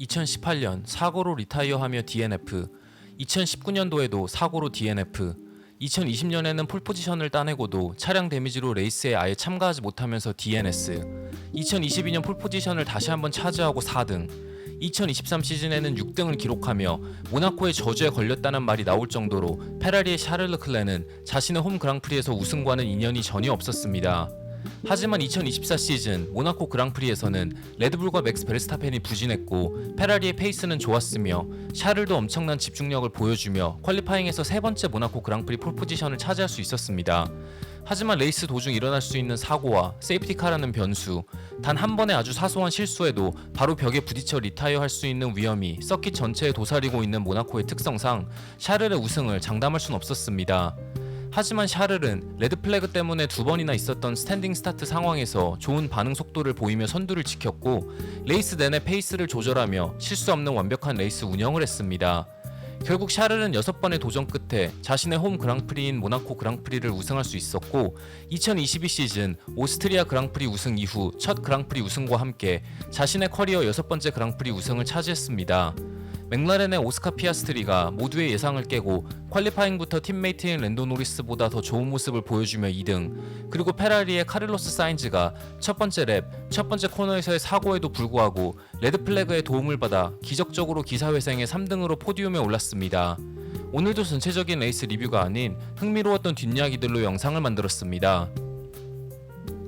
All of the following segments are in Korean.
2018년 사고로 리타이어하며 DNF, 2019년도에도 사고로 DNF, 2020년에는 폴포지션을 따내고도 차량 데미지로 레이스에 아예 참가하지 못하면서 DNS, 2022년 폴포지션을 다시 한번 차지하고 4등, 2023 시즌에는 6등을 기록하며 모나코의 저주에 걸렸다는 말이 나올 정도로 페라리의 샤를 르클레는 자신의 홈 그랑프리에서 우승과는 인연이 전혀 없었습니다. 하지만 2024 시즌 모나코 그랑프리에서는 레드불과 맥스 베르스타펜이 부진했고 페라리의 페이스는 좋았으며 샤를도 엄청난 집중력을 보여주며 퀄리파잉에서 세 번째 모나코 그랑프리 폴포지션을 차지할 수 있었습니다. 하지만 레이스 도중 일어날 수 있는 사고와 세이프티카라는 변수, 단 한 번의 아주 사소한 실수에도 바로 벽에 부딪혀 리타이어 할 수 있는 위험이 서킷 전체에 도사리고 있는 모나코의 특성상 샤를의 우승을 장담할 순 없었습니다. 하지만 샤를은 레드플래그 때문에 두 번이나 있었던 스탠딩 스타트 상황에서 좋은 반응 속도를 보이며 선두를 지켰고 레이스 내내 페이스를 조절하며 실수 없는 완벽한 레이스 운영을 했습니다. 결국 샤를은 6번의 도전 끝에 자신의 홈 그랑프리인 모나코 그랑프리를 우승할 수 있었고 2022 시즌 오스트리아 그랑프리 우승 이후 첫 그랑프리 우승과 함께 자신의 커리어 6번째 그랑프리 우승을 차지했습니다. 맥라렌의 오스카 피아스트리가 모두의 예상을 깨고 퀄리파잉부터 팀메이트인 랜도 노리스보다 더 좋은 모습을 보여주며 2등, 그리고 페라리의 카를로스 사인즈가 첫 번째 랩, 첫 번째 코너에서의 사고에도 불구하고 레드플래그의 도움을 받아 기적적으로 기사회생의 3등으로 포디움에 올랐습니다. 오늘도 전체적인 레이스 리뷰가 아닌 흥미로웠던 뒷이야기들로 영상을 만들었습니다.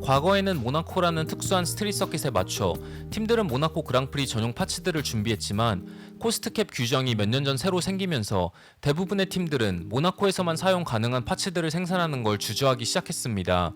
과거에는 모나코라는 특수한 스트릿 서킷에 맞춰 팀들은 모나코 그랑프리 전용 파츠들을 준비했지만 코스트캡 규정이 몇 년 전 새로 생기면서 대부분의 팀들은 모나코에서만 사용 가능한 파츠들을 생산하는 걸 주저하기 시작했습니다.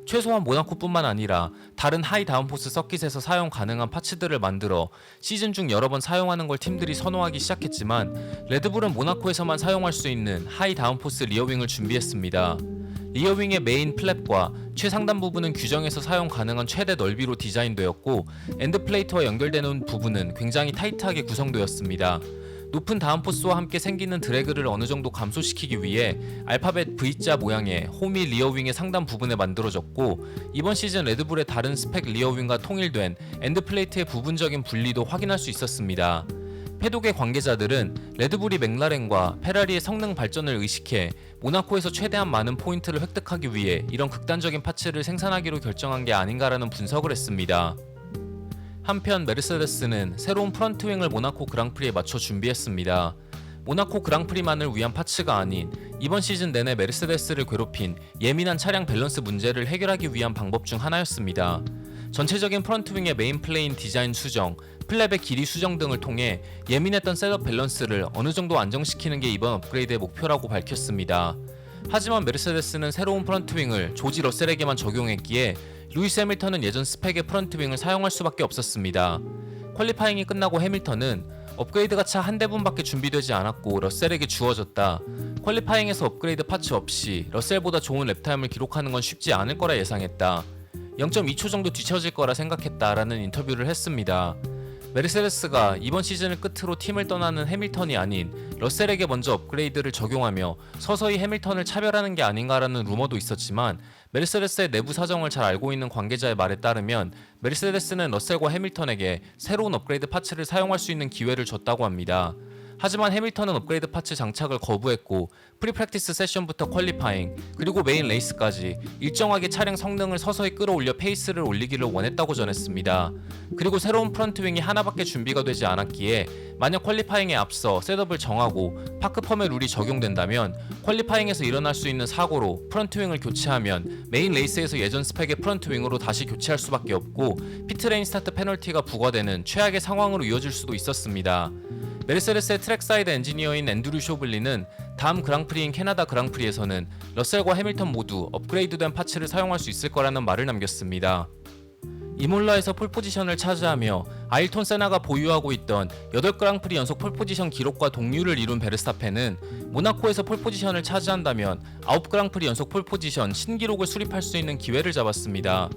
최소한 모나코뿐만 아니라 다른 하이 다운포스 서킷에서 사용 가능한 파츠들을 만들어 시즌 중 여러 번 사용하는 걸 팀들이 선호하기 시작했지만 레드불은 모나코에서만 사용할 수 있는 하이 다운포스 리어윙을 준비했습니다. 리어윙의 메인 플랩과 최상단 부분은 규정에서 사용 가능한 최대 넓이로 디자인되었고 엔드플레이트와 연결되는 부분은 굉장히 타이트하게 구성되었습니다. 높은 다운포스와 함께 생기는 드래그를 어느 정도 감소시키기 위해 알파벳 V자 모양의 홈이 리어윙의 상단 부분에 만들어졌고 이번 시즌 레드불의 다른 스펙 리어윙과 통일된 엔드플레이트의 부분적인 분리도 확인할 수 있었습니다. 패독의 관계자들은 레드불이 맥라렌과 페라리의 성능 발전을 의식해 모나코에서 최대한 많은 포인트를 획득하기 위해 이런 극단적인 파츠를 생산하기로 결정한 게 아닌가라는 분석을 했습니다. 한편 메르세데스는 새로운 프런트윙을 모나코 그랑프리에 맞춰 준비했습니다. 모나코 그랑프리만을 위한 파츠가 아닌 이번 시즌 내내 메르세데스를 괴롭힌 예민한 차량 밸런스 문제를 해결하기 위한 방법 중 하나였습니다. 전체적인 프런트윙의 메인 플레인 디자인 수정, 플랩의 길이 수정 등을 통해 예민했던 셋업 밸런스를 어느 정도 안정시키는 게 이번 업그레이드의 목표라고 밝혔습니다. 하지만 메르세데스는 새로운 프런트윙을 조지 러셀에게만 적용했기에 루이스 해밀턴은 예전 스펙의 프런트윙을 사용할 수밖에 없었습니다. 퀄리파잉이 끝나고 해밀턴은 업그레이드가 차 한 대분밖에 준비되지 않았고 러셀에게 주어졌다. 퀄리파잉에서 업그레이드 파츠 없이 러셀보다 좋은 랩타임을 기록하는 건 쉽지 않을 거라 예상했다. 0.2초 정도 뒤처질 거라 생각했다라는 인터뷰를 했습니다. 메르세데스가 이번 시즌을 끝으로 팀을 떠나는 해밀턴이 아닌 러셀에게 먼저 업그레이드를 적용하며 서서히 해밀턴을 차별하는 게 아닌가라는 루머도 있었지만 메르세데스의 내부 사정을 잘 알고 있는 관계자의 말에 따르면 메르세데스는 러셀과 해밀턴에게 새로운 업그레이드 파츠를 사용할 수 있는 기회를 줬다고 합니다. 하지만 해밀턴은 업그레이드 파츠 장착을 거부했고 프리프랙티스 세션부터 퀄리파잉 그리고 메인 레이스까지 일정하게 차량 성능을 서서히 끌어올려 페이스를 올리기를 원했다고 전했습니다. 그리고 새로운 프런트윙이 하나밖에 준비가 되지 않았기에 만약 퀄리파잉에 앞서 셋업을 정하고 파크펌의 룰이 적용된다면 퀄리파잉에서 일어날 수 있는 사고로 프런트윙을 교체하면 메인 레이스에서 예전 스펙의 프런트윙으로 다시 교체할 수밖에 없고 피트레인 스타트 페널티가 부과되는 최악의 상황으로 이어질 수도 있었습니다. 메르세데스의 트랙사이드 엔지니어인 앤드류 쇼블리는 다음 그랑프리인 캐나다 그랑프리에서는 러셀과 해밀턴 모두 업그레이드된 파츠를 사용할 수 있을 거라는 말을 남겼습니다. 이몰라에서 폴포지션을 차지하며 아일톤 세나가 보유하고 있던 8그랑프리 연속 폴포지션 기록과 동률을 이룬 베르스타펜은 모나코에서 폴포지션을 차지한다면 9그랑프리 연속 폴포지션 신기록을 수립할 수 있는 기회를 잡았습니다.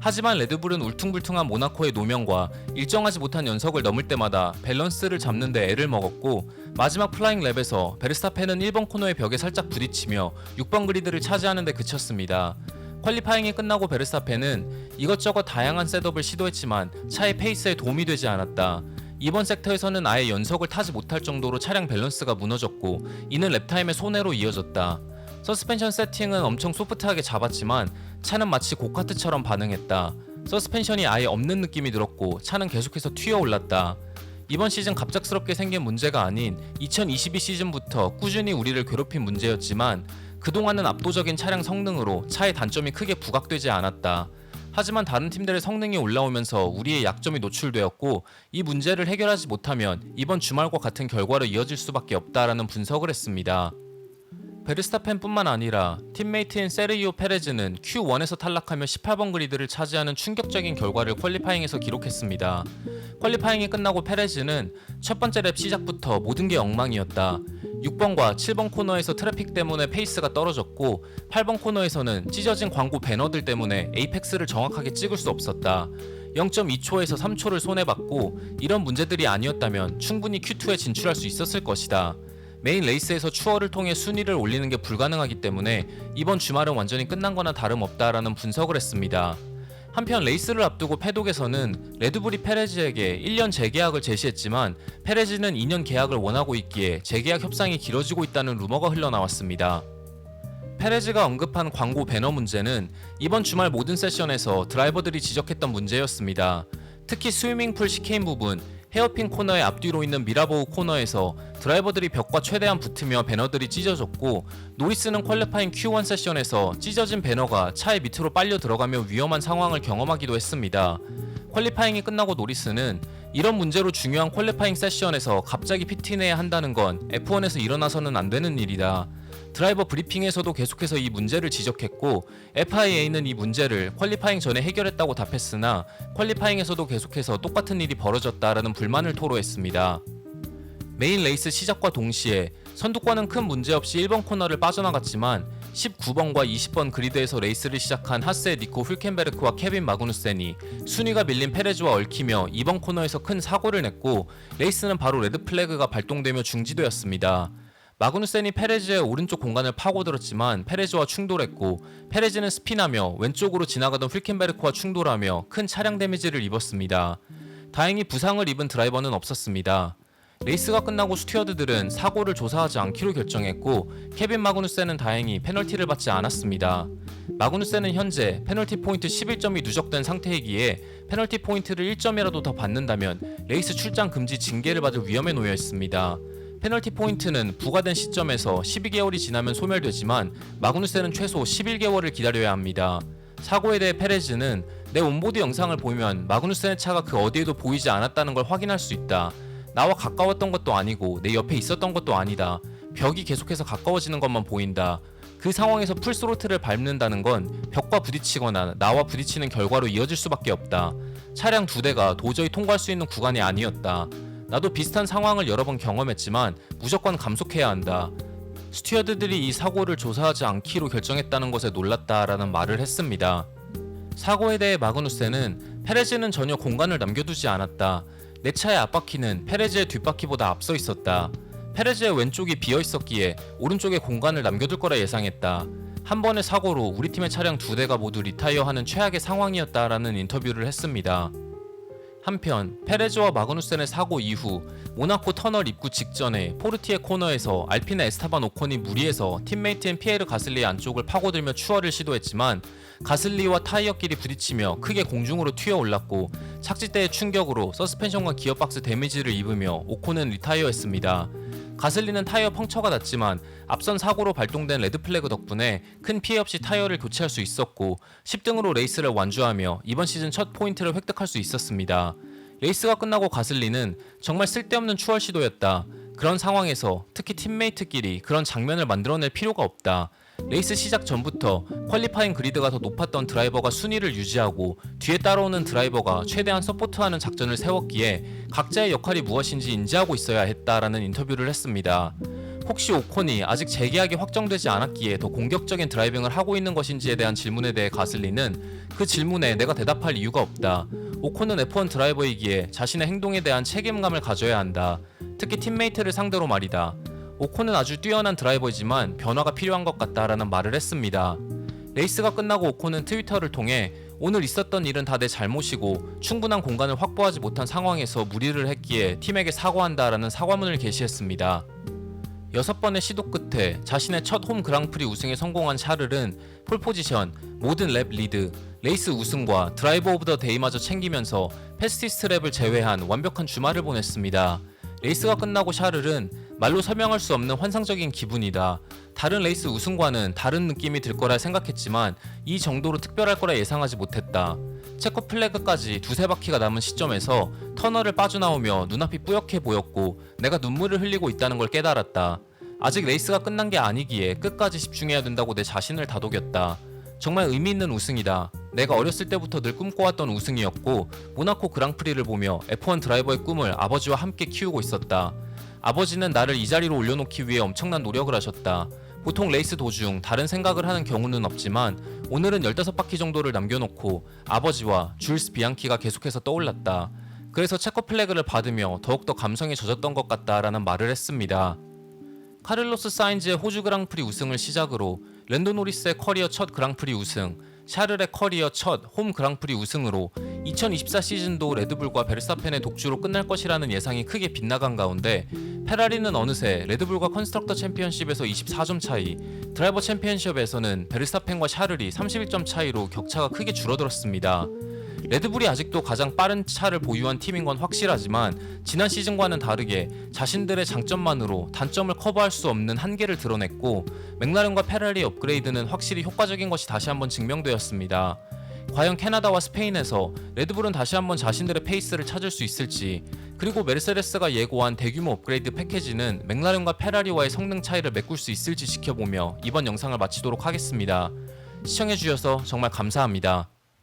하지만 레드불은 울퉁불퉁한 모나코의 노면과 일정하지 못한 연석을 넘을 때마다 밸런스를 잡는 데 애를 먹었고 마지막 플라잉 랩에서 베르스타펜은 1번 코너의 벽에 살짝 부딪히며 6번 그리드를 차지하는 데 그쳤습니다. 퀄리파잉이 끝나고 베르스타펜은 이것저것 다양한 셋업을 시도했지만 차의 페이스에 도움이 되지 않았다. 이번 섹터에서는 아예 연석을 타지 못할 정도로 차량 밸런스가 무너졌고 이는 랩타임의 손해로 이어졌다. 서스펜션 세팅은 엄청 소프트하게 잡았지만 차는 마치 고카트처럼 반응했다. 서스펜션이 아예 없는 느낌이 들었고 차는 계속해서 튀어올랐다. 이번 시즌 갑작스럽게 생긴 문제가 아닌 2022 시즌부터 꾸준히 우리를 괴롭힌 문제였지만 그동안은 압도적인 차량 성능으로 차의 단점이 크게 부각되지 않았다. 하지만 다른 팀들의 성능이 올라오면서 우리의 약점이 노출되었고 이 문제를 해결하지 못하면 이번 주말과 같은 결과로 이어질 수밖에 없다라는 분석을 했습니다. 베르스타펜뿐만 아니라 팀메이트인 세르히오 페레즈는 Q1에서 탈락하며 18번 그리드를 차지하는 충격적인 결과를 퀄리파잉에서 기록했습니다. 퀄리파잉이 끝나고 페레즈는 첫 번째 랩 시작부터 모든 게 엉망이었다. 6번과 7번 코너에서 트래픽 때문에 페이스가 떨어졌고 8번 코너에서는 찢어진 광고 배너들 때문에 에이펙스를 정확하게 찍을 수 없었다. 0.2초에서 3초를 손해봤고 이런 문제들이 아니었다면 충분히 Q2에 진출할 수 있었을 것이다. 메인 레이스에서 추월을 통해 순위를 올리는 게 불가능하기 때문에 이번 주말은 완전히 끝난 거나 다름없다라는 분석을 했습니다. 한편 레이스를 앞두고 패독에서는 레드불이 페레즈에게 1년 재계약을 제시했지만 페레즈는 2년 계약을 원하고 있기에 재계약 협상이 길어지고 있다는 루머가 흘러나왔습니다. 페레즈가 언급한 광고 배너 문제는 이번 주말 모든 세션에서 드라이버들이 지적했던 문제였습니다. 특히 스위밍풀 시케인 부분, 헤어핀 코너의 앞뒤로 있는 미라보우 코너에서 드라이버들이 벽과 최대한 붙으며 배너들이 찢어졌고 노리스는 퀄리파잉 Q1 세션에서 찢어진 배너가 차의 밑으로 빨려 들어가며 위험한 상황을 경험하기도 했습니다. 퀄리파잉이 끝나고 노리스는 이런 문제로 중요한 퀄리파잉 세션에서 갑자기 피트내야 한다는 건 F1에서 일어나서는 안 되는 일이다. 드라이버 브리핑에서도 계속해서 이 문제를 지적했고 FIA는 이 문제를 퀄리파잉 전에 해결했다고 답했으나 퀄리파잉에서도 계속해서 똑같은 일이 벌어졌다라는 불만을 토로했습니다. 메인 레이스 시작과 동시에 선두권은 큰 문제 없이 1번 코너를 빠져나갔지만 19번과 20번 그리드에서 레이스를 시작한 하스의 니코 훌켄베르크와 케빈 마그누센이 순위가 밀린 페레즈와 얽히며 2번 코너에서 큰 사고를 냈고 레이스는 바로 레드 플래그가 발동되며 중지되었습니다. 마그누센이 페레즈의 오른쪽 공간을 파고들었지만 페레즈와 충돌했고 페레즈는 스피하며 왼쪽으로 지나가던 훌켄베르크와 충돌하며 큰 차량 데미지를 입었습니다. 다행히 부상을 입은 드라이버는 없었습니다. 레이스가 끝나고 스튜어드들은 사고를 조사하지 않기로 결정했고 케빈 마그누센은 다행히 페널티를 받지 않았습니다. 마그누센은 현재 페널티 포인트 11점이 누적된 상태이기에 페널티 포인트를 1점이라도 더 받는다면 레이스 출장 금지 징계를 받을 위험에 놓여 있습니다. 페널티 포인트는 부과된 시점에서 12개월이 지나면 소멸되지만 마그누센은 최소 11개월을 기다려야 합니다. 사고에 대해 페레즈는 내 온보드 영상을 보면 마그누센의 차가 그 어디에도 보이지 않았다는 걸 확인할 수 있다. 나와 가까웠던 것도 아니고 내 옆에 있었던 것도 아니다. 벽이 계속해서 가까워지는 것만 보인다. 그 상황에서 풀스로틀을 밟는다는 건 벽과 부딪히거나 나와 부딪히는 결과로 이어질 수밖에 없다. 차량 2대가 도저히 통과할 수 있는 구간이 아니었다. 나도 비슷한 상황을 여러 번 경험했지만 무조건 감속해야 한다. 스튜어드들이 이 사고를 조사하지 않기로 결정했다는 것에 놀랐다라는 말을 했습니다. 사고에 대해 마그누센은 페레즈는 전혀 공간을 남겨두지 않았다. 내 차의 앞바퀴는 페레즈의 뒷바퀴보다 앞서 있었다. 페레즈의 왼쪽이 비어 있었기에 오른쪽에 공간을 남겨둘 거라 예상했다. 한 번의 사고로 우리 팀의 차량 2대가 모두 리타이어하는 최악의 상황이었다라는 인터뷰를 했습니다. 한편 페레즈와 마그누센의 사고 이후 모나코 터널 입구 직전에 포르티에 코너에서 알핀의 에스타반 오콘이 무리해서 팀메이트인 피에르 가슬리의 안쪽을 파고들며 추월을 시도했지만 가슬리와 타이어끼리 부딪히며 크게 공중으로 튀어올랐고 착지대의 충격으로 서스펜션과 기어박스 데미지를 입으며 오콘은 리타이어했습니다. 가슬리는 타이어 펑처가 났지만 앞선 사고로 발동된 레드플래그 덕분에 큰 피해 없이 타이어를 교체할 수 있었고 10등으로 레이스를 완주하며 이번 시즌 첫 포인트를 획득할 수 있었습니다. 레이스가 끝나고 가슬리는 정말 쓸데없는 추월 시도였다. 그런 상황에서 특히 팀메이트끼리 그런 장면을 만들어낼 필요가 없다. 레이스 시작 전부터 퀄리파잉 그리드가 더 높았던 드라이버가 순위를 유지하고 뒤에 따라오는 드라이버가 최대한 서포트하는 작전을 세웠기에 각자의 역할이 무엇인지 인지하고 있어야 했다라는 인터뷰를 했습니다. 혹시 오콘이 아직 재계약이 확정되지 않았기에 더 공격적인 드라이빙을 하고 있는 것인지에 대한 질문에 대해 가슬리는 그 질문에 내가 대답할 이유가 없다. 오콘은 F1 드라이버이기에 자신의 행동에 대한 책임감을 가져야 한다. 특히 팀메이트를 상대로 말이다. 오콘은 아주 뛰어난 드라이버이지만 변화가 필요한 것 같다라는 말을 했습니다. 레이스가 끝나고 오콘은 트위터를 통해 오늘 있었던 일은 다 내 잘못이고 충분한 공간을 확보하지 못한 상황에서 무리를 했기에 팀에게 사과한다라는 사과문을 게시했습니다. 6번의 시도 끝에 자신의 첫 홈 그랑프리 우승에 성공한 샤를은 폴포지션, 모든 랩 리드, 레이스 우승과 드라이버 오브 더 데이마저 챙기면서 패스티스트 랩을 제외한 완벽한 주말을 보냈습니다. 레이스가 끝나고 샤를은 말로 설명할 수 없는 환상적인 기분이다. 다른 레이스 우승과는 다른 느낌이 들 거라 생각했지만 이 정도로 특별할 거라 예상하지 못했다. 체코 플래그까지 두세 바퀴가 남은 시점에서 터널을 빠져나오며 눈앞이 뿌옇게 보였고 내가 눈물을 흘리고 있다는 걸 깨달았다. 아직 레이스가 끝난 게 아니기에 끝까지 집중해야 된다고 내 자신을 다독였다. 정말 의미 있는 우승이다. 내가 어렸을 때부터 늘 꿈꿔왔던 우승이었고 모나코 그랑프리를 보며 F1 드라이버의 꿈을 아버지와 함께 키우고 있었다. 아버지는 나를 이 자리로 올려놓기 위해 엄청난 노력을 하셨다. 보통 레이스 도중 다른 생각을 하는 경우는 없지만 오늘은 15바퀴 정도를 남겨놓고 아버지와 줄스 비앙키가 계속해서 떠올랐다. 그래서 체코 플래그를 받으며 더욱더 감성에 젖었던 것 같다라는 말을 했습니다. 카를로스 사인즈의 호주 그랑프리 우승을 시작으로 랜도 노리스의 커리어 첫 그랑프리 우승, 샤를의 커리어 첫 홈 그랑프리 우승으로 2024 시즌도 레드불과 베르스타펜의 독주로 끝날 것이라는 예상이 크게 빗나간 가운데 페라리는 어느새 레드불과 컨스트럭터 챔피언십에서 24점 차이, 드라이버 챔피언십에서는 베르스타펜과 샤를이 31점 차이로 격차가 크게 줄어들었습니다. 레드불이 아직도 가장 빠른 차를 보유한 팀인 건 확실하지만 지난 시즌과는 다르게 자신들의 장점만으로 단점을 커버할 수 없는 한계를 드러냈고 맥라렌과 페라리의 업그레이드는 확실히 효과적인 것이 다시 한번 증명되었습니다. 과연 캐나다와 스페인에서 레드불은 다시 한번 자신들의 페이스를 찾을 수 있을지, 그리고 메르세데스가 예고한 대규모 업그레이드 패키지는 맥라렌과 페라리와의 성능 차이를 메꿀 수 있을지 지켜보며 이번 영상을 마치도록 하겠습니다. 시청해주셔서 정말 감사합니다.